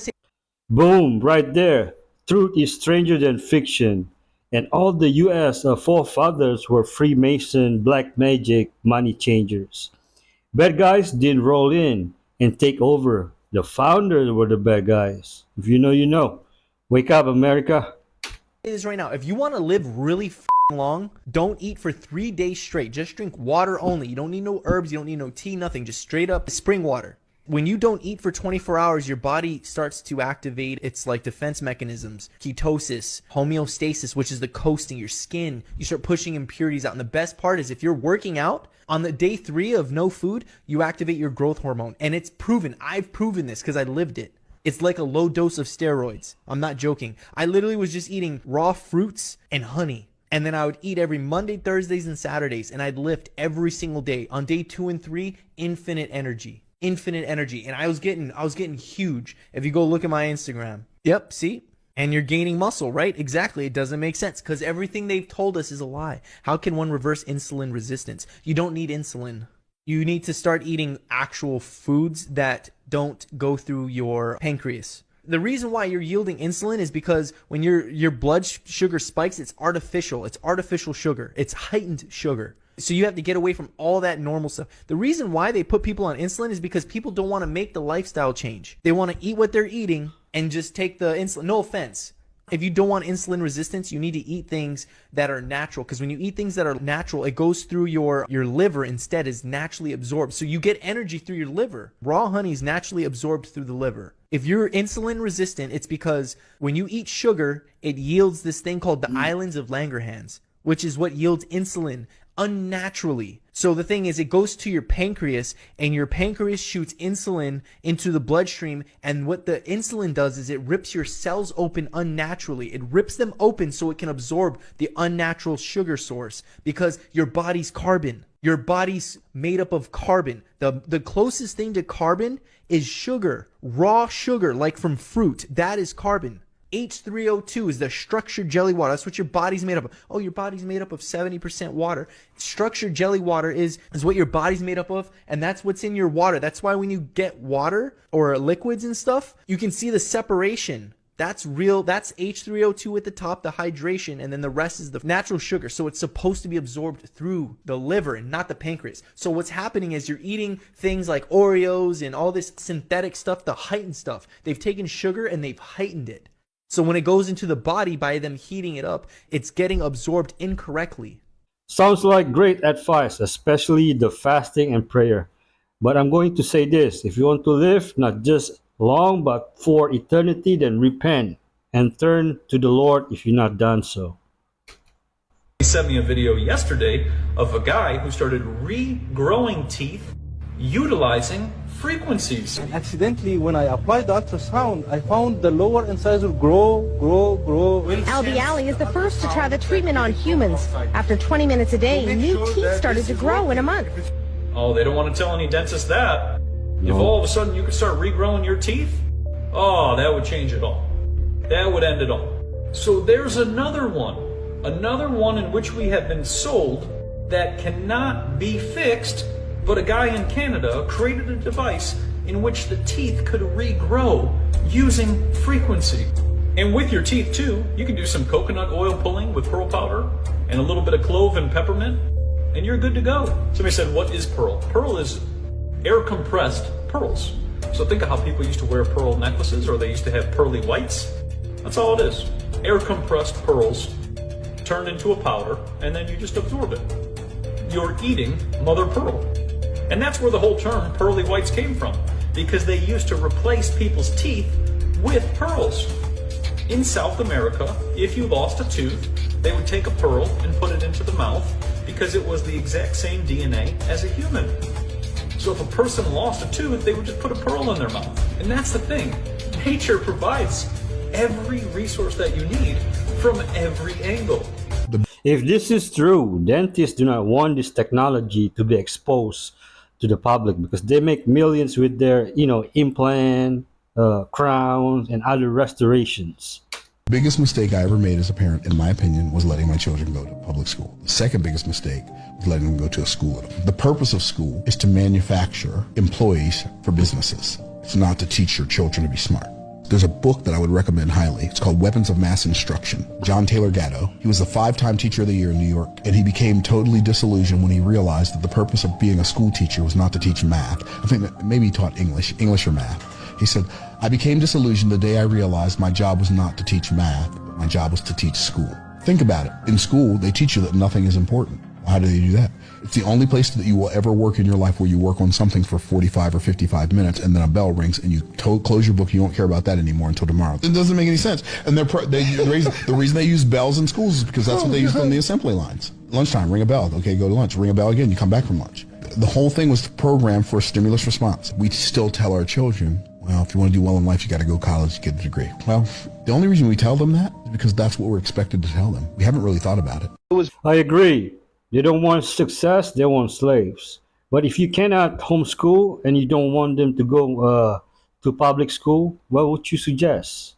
Boom, right there. Truth is stranger than fiction. And all the U.S. Forefathers were Freemason, black magic, money changers. Bad guys didn't roll in and take over. The founders were the bad guys. If you know, you know. Wake up, America. It is right now. If you want to live really long, don't eat for 3 days straight. Just drink water only. You don't need no herbs. You don't need no tea, nothing. Just straight up spring water. When you don't eat for 24 hours, your body starts to activate its defense mechanisms, ketosis, homeostasis, which is the coasting, your skin. You start pushing impurities out. And the best part is if you're working out on the day 3 of no food, you activate your growth hormone. And it's proven. I've proven this because I lived it. It's like a low dose of steroids. I'm not joking. I literally was just eating raw fruits and honey. And then I would eat every Monday, Thursdays, and Saturdays. And I'd lift every single day. On day 2 and 3, infinite energy. Infinite energy. And I was getting huge. If you go look at my Instagram. Yep, see? And you're gaining muscle, right? Exactly. It doesn't make sense because everything they've told us is a lie. How can one reverse insulin resistance? You don't need insulin. You need to start eating actual foods that don't go through your pancreas. The reason why you're yielding insulin is because when your blood sugar spikes, it's artificial. It's artificial sugar. It's heightened sugar. So you have to get away from all that normal stuff. The reason why they put people on insulin is because people don't want to make the lifestyle change. They want to eat what they're eating and just take the insulin. No offense. If you don't want insulin resistance, you need to eat things that are natural. Because when you eat things that are natural, it goes through your liver instead, is naturally absorbed. So you get energy through your liver. Raw honey is naturally absorbed through the liver. If you're insulin resistant, it's because when you eat sugar, it yields this thing called the islands of Langerhans, which is what yields insulin unnaturally. So the thing is, it goes to your pancreas, and your pancreas shoots insulin into the bloodstream, and what the insulin does is it rips your cells open unnaturally. It rips them open so it can absorb the unnatural sugar source, because your body's carbon. Your body's made up of carbon. The closest thing to carbon is sugar, raw sugar, like from fruit. That is carbon. H3O2 is the structured jelly water. That's what your body's made up of. Oh, your body's made up of 70% water. Structured jelly water is what your body's made up of, and that's what's in your water. That's why when you get water or liquids and stuff, you can see the separation. That's real. That's H3O2 at the top, the hydration, and then the rest is the natural sugar. So it's supposed to be absorbed through the liver and not the pancreas. So what's happening is you're eating things like Oreos and all this synthetic stuff, the heightened stuff. They've taken sugar and they've heightened it. So when it goes into the body by them heating it up, it's getting absorbed incorrectly. Sounds like great advice, especially the fasting and prayer. But I'm going to say this: if you want to live not just long but for eternity, then repent and turn to the Lord if you're not done so. He sent me a video yesterday of a guy who started regrowing teeth utilizing frequencies. And accidentally, when I applied the ultrasound, I found the lower incisor grow. Albie Ali is the first to try the treatment on humans. After 20 minutes a day, new teeth started to grow in a month. Oh, they don't want to tell any dentist that. No. If all of a sudden you could start regrowing your teeth, oh, that would change it all. That would end it all. So there's another one in which we have been sold that cannot be fixed. But a guy in Canada created a device in which the teeth could regrow using frequency. And with your teeth too, you can do some coconut oil pulling with pearl powder and a little bit of clove and peppermint, and you're good to go. Somebody said, what is pearl? Pearl is air compressed pearls. So think of how people used to wear pearl necklaces, or they used to have pearly whites. That's all it is. Air compressed pearls turned into a powder, and then you just absorb it. You're eating mother pearl. And that's where the whole term pearly whites came from, because they used to replace people's teeth with pearls. In South America, if you lost a tooth, they would take a pearl and put it into the mouth because it was the exact same DNA as a human. So if a person lost a tooth, they would just put a pearl in their mouth. And that's the thing. Nature provides every resource that you need from every angle. If this is true, dentists do not want this technology to be exposed to the public because they make millions with their, implant, crowns, and other restorations. The biggest mistake I ever made as a parent, in my opinion, was letting my children go to public school. The second biggest mistake was letting them go to a school. The purpose of school is to manufacture employees for businesses. It's not to teach your children to be smart. There's a book that I would recommend highly. It's called Weapons of Mass Instruction. John Taylor Gatto, he was a 5-time Teacher of the Year in New York, and he became totally disillusioned when he realized that the purpose of being a school teacher was not to teach math. I think that maybe he taught English or math. He said, I became disillusioned the day I realized my job was not to teach math, but my job was to teach school. Think about it. In school, they teach you that nothing is important. How do they do that? It's the only place that you will ever work in your life where you work on something for 45 or 55 minutes and then a bell rings and you close your book. You don't care about that anymore until tomorrow. It doesn't make any sense. And the reason they use bells in schools is because that's what they used on the assembly lines. Lunchtime, ring a bell. Okay, go to lunch. Ring a bell again. You come back from lunch. The whole thing was programmed for a stimulus response. We still tell our children, well, if you want to do well in life, you got to go to college, get a degree. Well, the only reason we tell them that is because that's what we're expected to tell them. We haven't really thought about it. I agree. They don't want success, they want slaves. But if you cannot homeschool and you don't want them to go to public school, what would you suggest?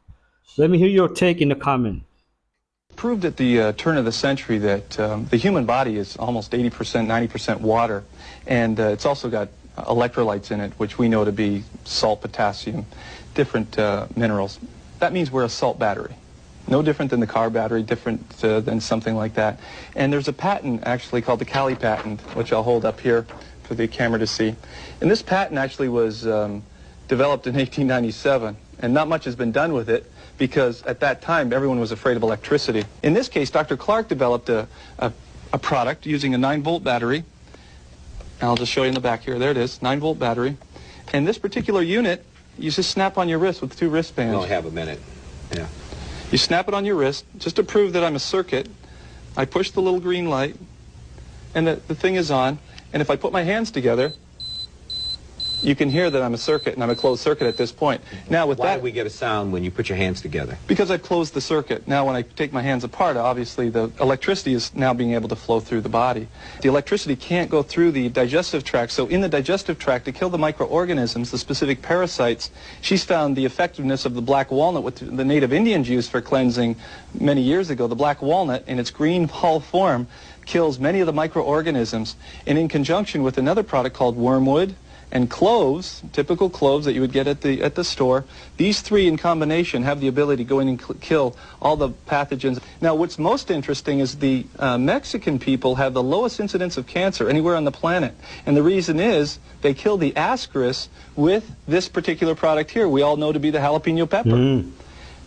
Let me hear your take in the comment. Proved at the turn of the century that the human body is almost 80%, 90% water, and it's also got electrolytes in it, which we know to be salt, potassium, different minerals. That means we're a salt battery. No different than the car battery, different than something like that. And there's a patent actually called the Cali patent, which I'll hold up here for the camera to see. And this patent actually was developed in 1897, and not much has been done with it because at that time everyone was afraid of electricity. In this case, Dr. Clark developed a product using a 9-volt battery. And I'll just show you in the back here. There it is, 9-volt battery. And this particular unit, you just snap on your wrist with 2 wristbands. We only have a minute. Yeah. You snap it on your wrist, just to prove that I'm a circuit. I push the little green light, and the thing is on. And if I put my hands together, you can hear that I'm a circuit, and I'm a closed circuit at this point. Now with Why that, do we get a sound when you put your hands together? because I've closed the circuit. Now when I take my hands apart, obviously the electricity is now being able to flow through the body. The electricity can't go through the digestive tract, so in the digestive tract, to kill the microorganisms, the specific parasites, she's found the effectiveness of the black walnut, what the native Indians used for cleansing many years ago. The black walnut, in its green hull form, kills many of the microorganisms, and in conjunction with another product called wormwood, and cloves, typical cloves that you would get at the store, these three in combination have the ability to go in and kill all the pathogens. Now, what's most interesting is the Mexican people have the lowest incidence of cancer anywhere on the planet. And the reason is they kill the ascaris with this particular product here, we all know to be the jalapeno pepper.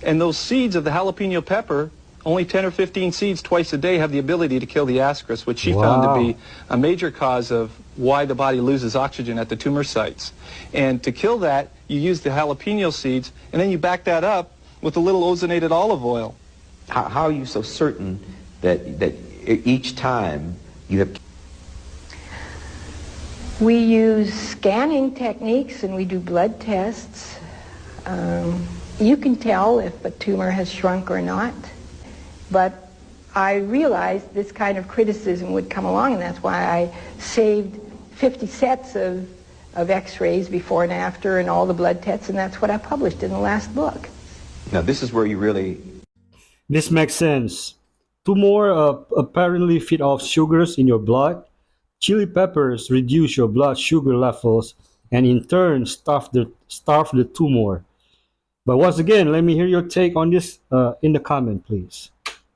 And those seeds of the jalapeno pepper, only 10 or 15 seeds twice a day have the ability to kill the ascaris, which she found to be a major cause of why the body loses oxygen at the tumor sites. And to kill that, you use the jalapeno seeds, and then you back that up with a little ozonated olive oil. How are you so certain that each time you have... We use scanning techniques and we do blood tests. You can tell if a tumor has shrunk or not. But I realized this kind of criticism would come along, and that's why I saved 50 sets of x-rays before and after and all the blood tests, and that's what I published in the last book. Now this is where you really... This makes sense. Tumor apparently feed off sugars in your blood. Chili peppers reduce your blood sugar levels and in turn starve the tumor. But once again, let me hear your take on this in the comment, please.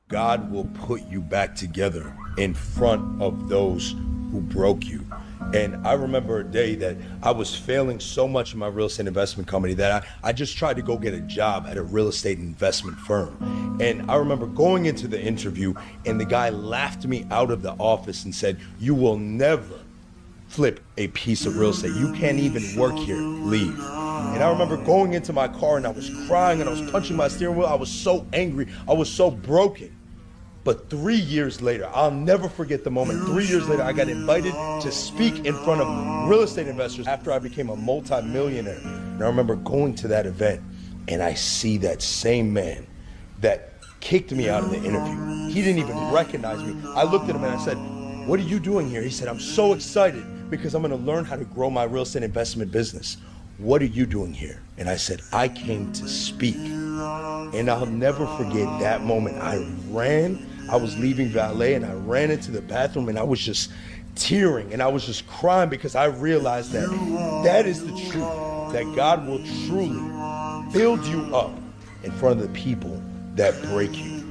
God will put you back together in front of those who broke you. And I remember a day that I was failing so much in my real estate investment company that I just tried to go get a job at a real estate investment firm. And I remember going into the interview and the guy laughed me out of the office and said, "You will never flip a piece of real estate. You can't even work here, leave." And I remember going into my car and I was crying and I was punching my steering wheel. I was so angry. I was so broken. But 3 years later, I'll never forget the moment. 3 years later, I got invited to speak in front of real estate investors after I became a multi-millionaire. And I remember going to that event and I see that same man that kicked me out of the interview. He didn't even recognize me. I looked at him and I said, "What are you doing here?" He said, "I'm so excited because I'm gonna learn how to grow my real estate investment business. What are you doing here?" And I said, "I came to speak." And I'll never forget that moment. I was leaving valet and I ran into the bathroom and I was just tearing and I was just crying because I realized that that is the truth, that God will truly build you up in front of the people that break you.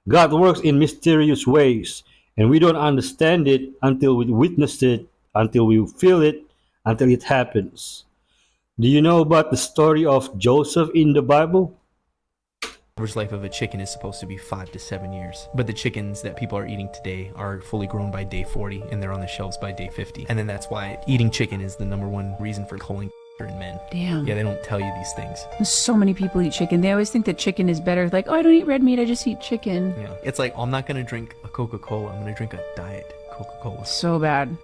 God works in mysterious ways, and we don't understand it until we witness it, until we feel it, until it happens. Do you know about the story of Joseph in the Bible? The average life of a chicken is supposed to be 5 to 7 years, but the chickens that people are eating today are fully grown by day 40 and they're on the shelves by day 50. And then that's why eating chicken is the #1 reason for colon in men. Damn. Yeah, they don't tell you these things. So many people eat chicken. They always think that chicken is better. Like, oh, I don't eat red meat, I just eat chicken. Yeah, it's like, I'm not gonna drink a Coca-Cola, I'm gonna drink a diet Coca-Cola. So bad.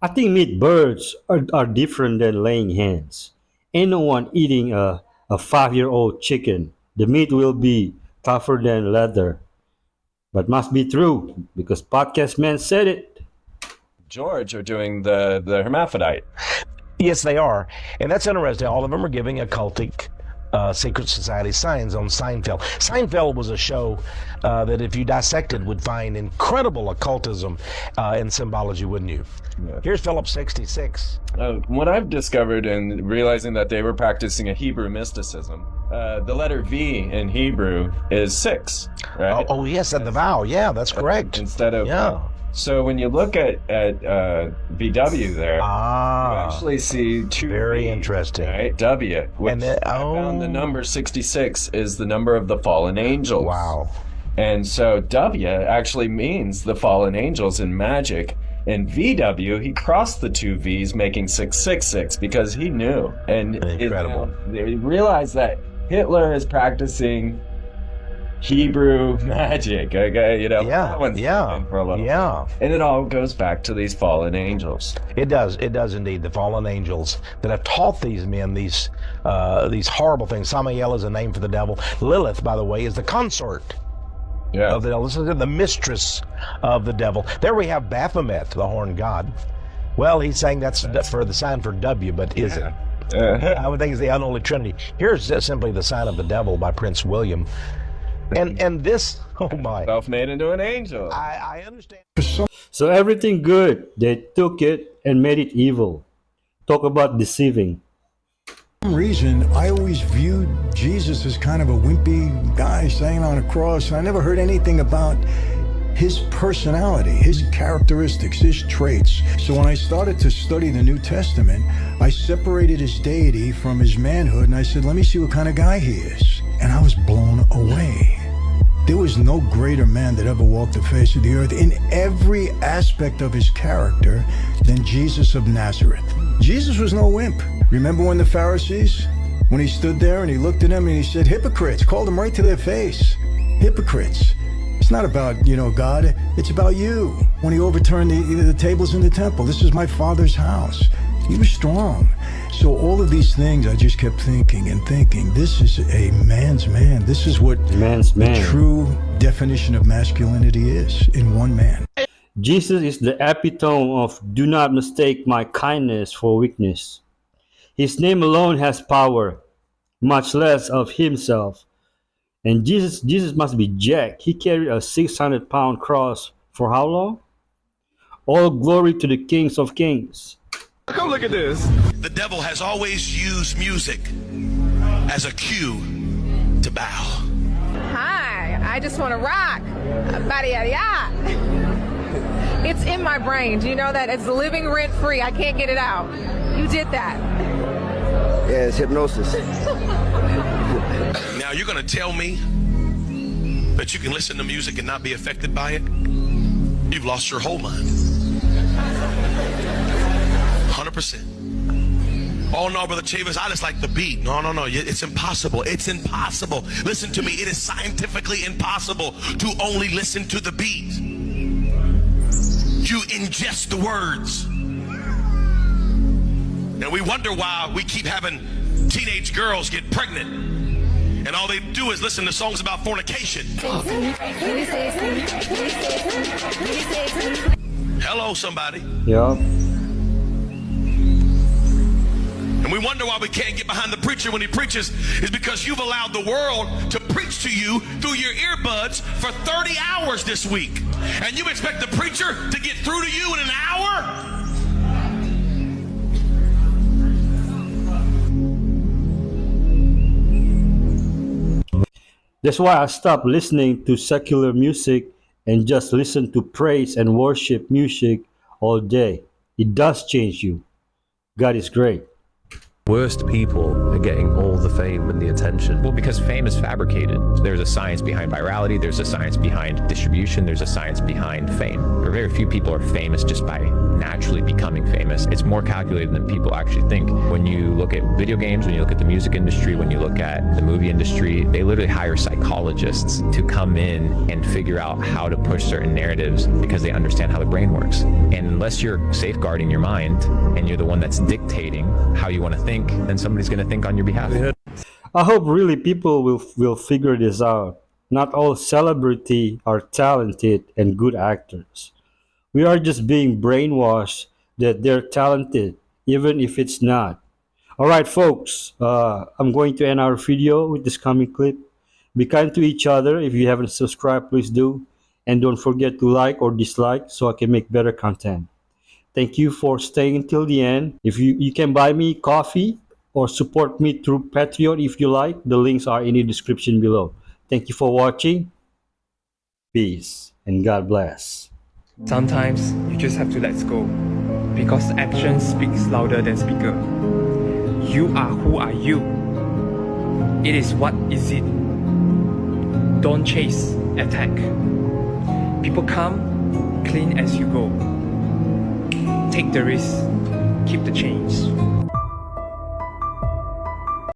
I think meat birds are different than laying hens. Ain't no one eating a 5-year-old chicken. The meat will be tougher than leather. But must be true, because podcast man said it. George are doing the hermaphrodite. Yes, they are. And that's interesting. All of them are giving occultic secret society signs on Seinfeld. Seinfeld was a show that if you dissected would find incredible occultism and symbology, wouldn't you? Yeah. Here's Philip 66. What I've discovered in realizing that they were practicing a Hebrew mysticism, the letter V in Hebrew is 6, right? Oh yes, and the vowel. Yeah, that's correct. Instead of... Yeah. So when you look at VW there, you actually see two very V's, interesting. Right? W, which I found the number 66 is the number of the fallen angels. Wow. And so W actually means the fallen angels in magic. And VW, he crossed the 2 V's, making 666 because he knew. And incredible. They realized that Hitler is practicing Hebrew magic. Okay, you know. Yeah, that one's yeah, for a little. yeah. And it all goes back to these fallen angels. It does indeed. The fallen angels that have taught these men these horrible things. Samael is a name for the devil. Lilith, by the way, is the consort of the devil. This is the mistress of the devil. There we have Baphomet, the horned god. Well, he's saying that's for the sign for W, but is it? I would think it's the unholy trinity. Here's simply the sign of the devil by Prince William. And this, oh my. Self-made into an angel. I understand. So everything good, they took it and made it evil. Talk about deceiving. For some reason, I always viewed Jesus as kind of a wimpy guy staying on a cross. I never heard anything about his personality, his characteristics, his traits. So when I started to study the New Testament, I separated his deity from his manhood, and I said, let me see what kind of guy he is. And I was blown away. There was no greater man that ever walked the face of the earth in every aspect of his character than Jesus of Nazareth. Jesus was no wimp. Remember when the Pharisees, when he stood there and he looked at them and he said, hypocrites, called them right to their face. Hypocrites. It's not about, God, it's about you. When he overturned the tables in the temple, this is my Father's house. He was strong. So all of these things, I just kept thinking and thinking, this is a man's man. This is what the true definition of masculinity is in one man. Jesus is the epitome of do not mistake my kindness for weakness. His name alone has power, much less of himself. And Jesus must be jacked. He carried a 600-pound cross for how long? All glory to the kings of kings. Come look at this. The devil has always used music as a cue to bow. Hi, I just want to rock. Bada yada yada. It's in my brain. Do you know that? It's living rent free. I can't get it out. You did that. Yeah, it's hypnosis. Now you're going to tell me that you can listen to music and not be affected by it? You've lost your whole mind. 100%. Oh no, Brother Chavis, I just like the beat. No, it's impossible. It's impossible. Listen to me, it is scientifically impossible to only listen to the beat. You ingest the words. And we wonder why we keep having teenage girls get pregnant. And all they do is listen to songs about fornication. Hello, somebody. Yeah. And we wonder why we can't get behind the preacher when he preaches is because you've allowed the world to preach to you through your earbuds for 30 hours this week. And you expect the preacher to get through to you in an hour? That's why I stopped listening to secular music and just listen to praise and worship music all day. It does change you. God is great. Worst people are getting all the fame and the attention. Well, because fame is fabricated. There's a science behind virality, there's a science behind distribution, there's a science behind fame. There are very few people are famous just by naturally becoming famous. It's more calculated than people actually think. When you look at video games, when you look at the music industry, when you look at the movie industry, they literally hire psychologists to come in and figure out how to push certain narratives because they understand how the brain works. And unless you're safeguarding your mind and you're the one that's dictating how you want to think, then somebody's going to think on your behalf. I hope really people will figure this out. Not all celebrity are talented and good actors. We are just being brainwashed that they're talented, even if it's not. All right, folks, I'm going to end our video with this coming clip. Be kind to each other. If you haven't subscribed, please do. And don't forget to like or dislike so I can make better content. Thank you for staying until the end. If you can buy me coffee or support me through Patreon if you like. The links are in the description below. Thank you for watching. Peace and God bless. Sometimes you just have to let go because action speaks louder than speaker. You are who are you. It is what is it. Don't chase, attack. People come, clean as you go. Take the risk, keep the change.